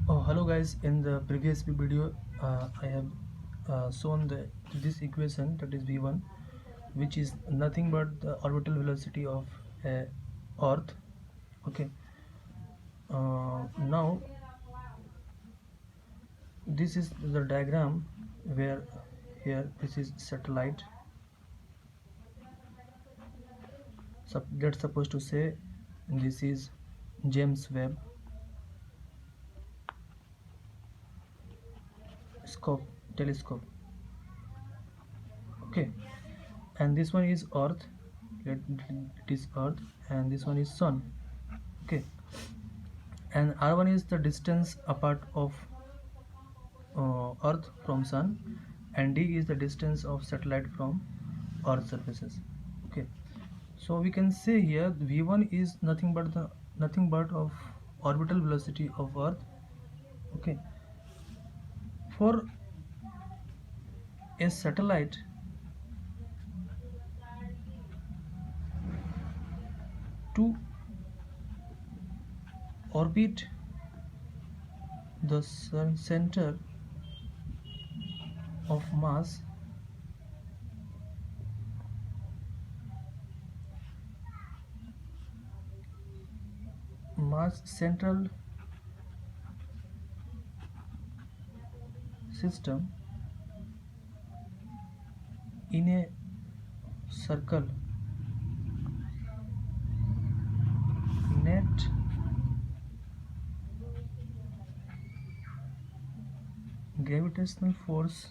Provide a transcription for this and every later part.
Hello guys, in the previous video I have shown this equation, that is v1, which is nothing but the orbital velocity of earth. Okay, now this is the diagram where here this is satellite, that's supposed to say this is James Webb telescope. Okay, and this one is earth, it is earth, and this one is sun. Okay, and r1 is the distance apart of earth from sun, and d is the distance of satellite from earth surfaces. Okay, so we can say here v1 is nothing but of orbital velocity of earth. Okay, for a satellite to orbit the center of mass central system in a circle, net gravitational force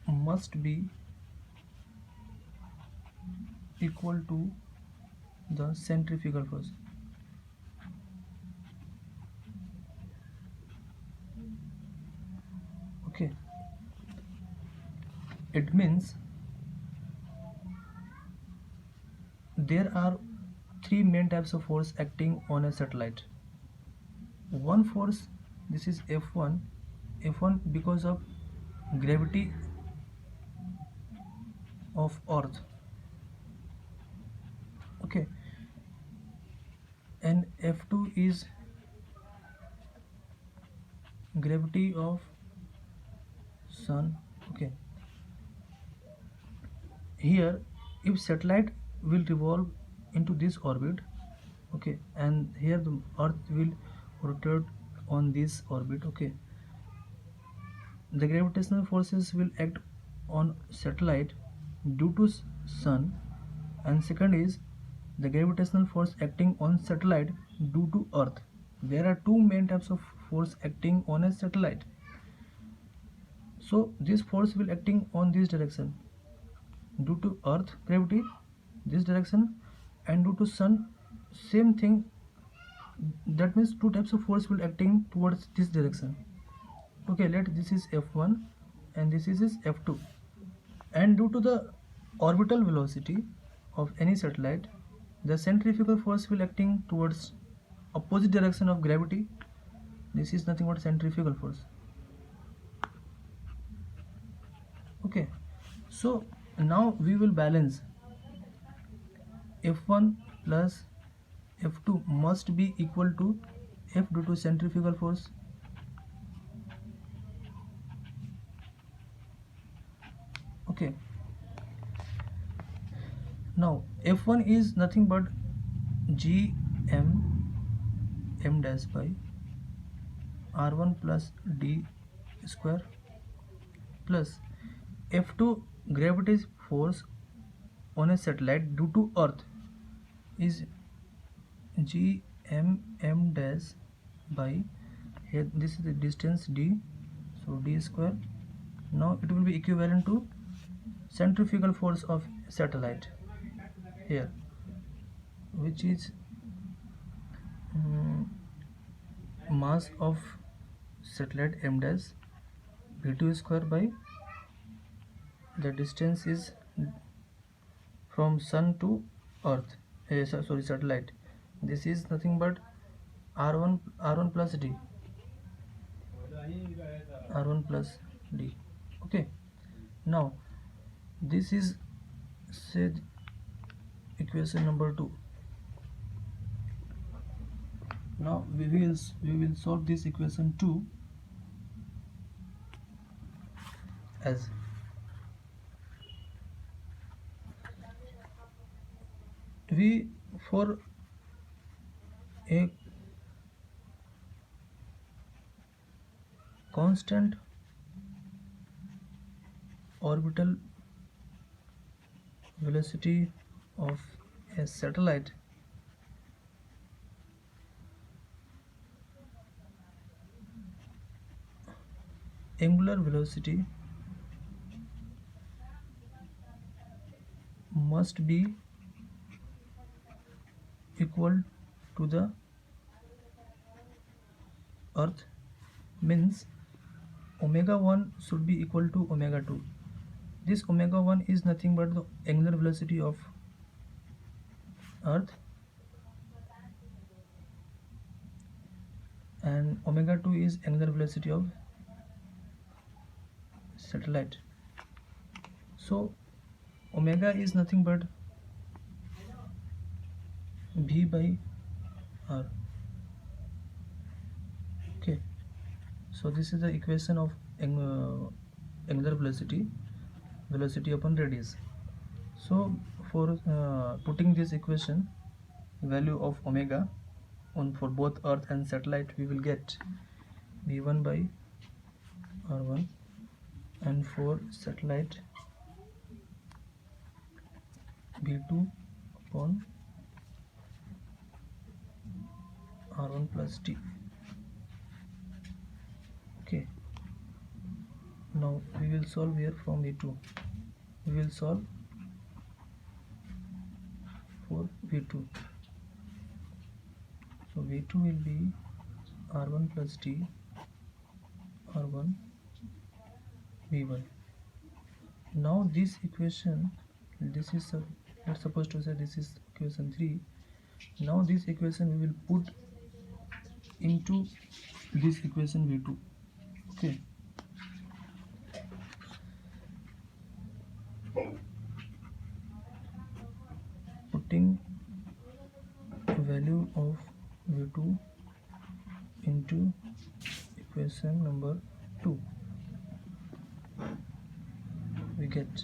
must be equal to the centrifugal force. Okay, it means there are three main types of force acting on a satellite. One force, this is F1 because of gravity of earth. Okay, and F2 is gravity of sun. Okay, here if satellite will revolve into this orbit, okay, and here the earth will rotate on this orbit. Okay, the gravitational forces will act on satellite due to sun, and second is the gravitational force acting on satellite due to earth. There are two main types of force acting on a satellite. So this force will acting on this direction due to earth gravity, this direction, and due to sun, same thing. That means two types of force will acting towards this direction. Okay, this is F1 and this is F2, and due to the orbital velocity of any satellite, the centrifugal force will acting towards opposite direction of gravity. This is nothing but centrifugal force. Okay, so now we will balance F1 plus F2 must be equal to F due to centrifugal force. Okay, now F1 is nothing but Gm m dash by R1 plus D square plus F2 gravity force on a satellite due to earth is Gm m dash by, here this is the distance D, so D square. Now it will be equivalent to centrifugal force of satellite here, which is mass of satellite m dash v2 square by the distance is from sun to earth, sorry, satellite. This is nothing but r1 plus d, r1 plus d. Okay, now this is, say, equation number 2. Now we will solve this equation 2 as v for a constant orbital velocity of a satellite, angular velocity must be equal to the earth, means omega 1 should be equal to omega 2. This omega 1 is nothing but the angular velocity of earth, and omega 2 is angular velocity of satellite. So omega is nothing but v by r. Okay, so this is the equation of angular velocity upon radius. So for putting this equation value of omega on for both earth and satellite, we will get v1 by r1, and for satellite v2 upon r1 plus t. Okay, now we will solve here from v2. We will solve for v2. So v2 will be r1 plus t r1 v1. Now this equation, this is let's suppose to say this is equation 3. Now this equation we will put into this equation v2. Okay, putting value of v2 into equation number 2, we get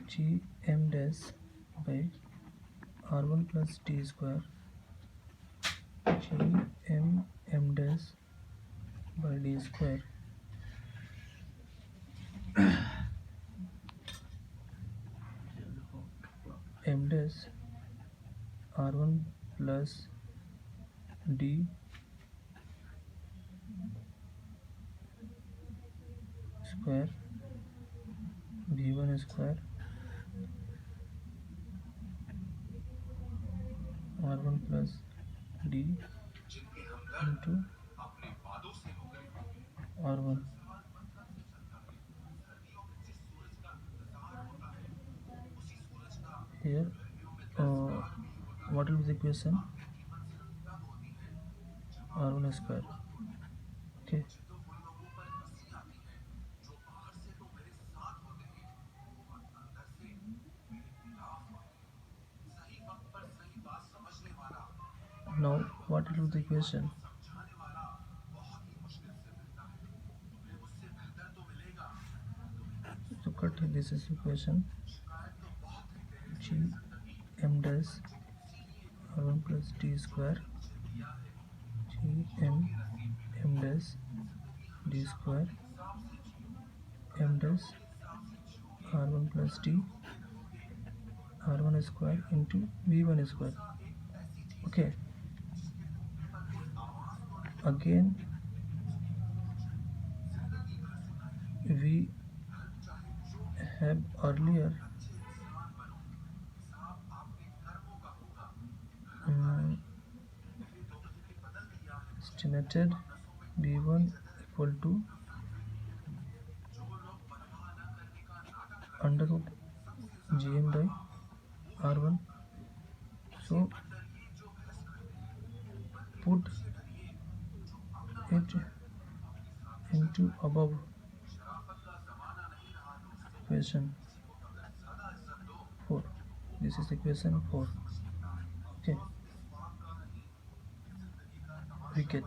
gm dash by r1 plus t square gm dash by d square m dash r1 plus d square v1 square r1 plus d into r1. Here what will be the equation? r1 square. Okay, now what will be the equation? So cut, this is equation gm dash r1 plus t square gm dash d square m dash r1 plus t r1 square into v1 square. Okay, again we have earlier estimated v1 equal to under root gm by r1. So put it into above equation 4. this is equation 4. Okay, we get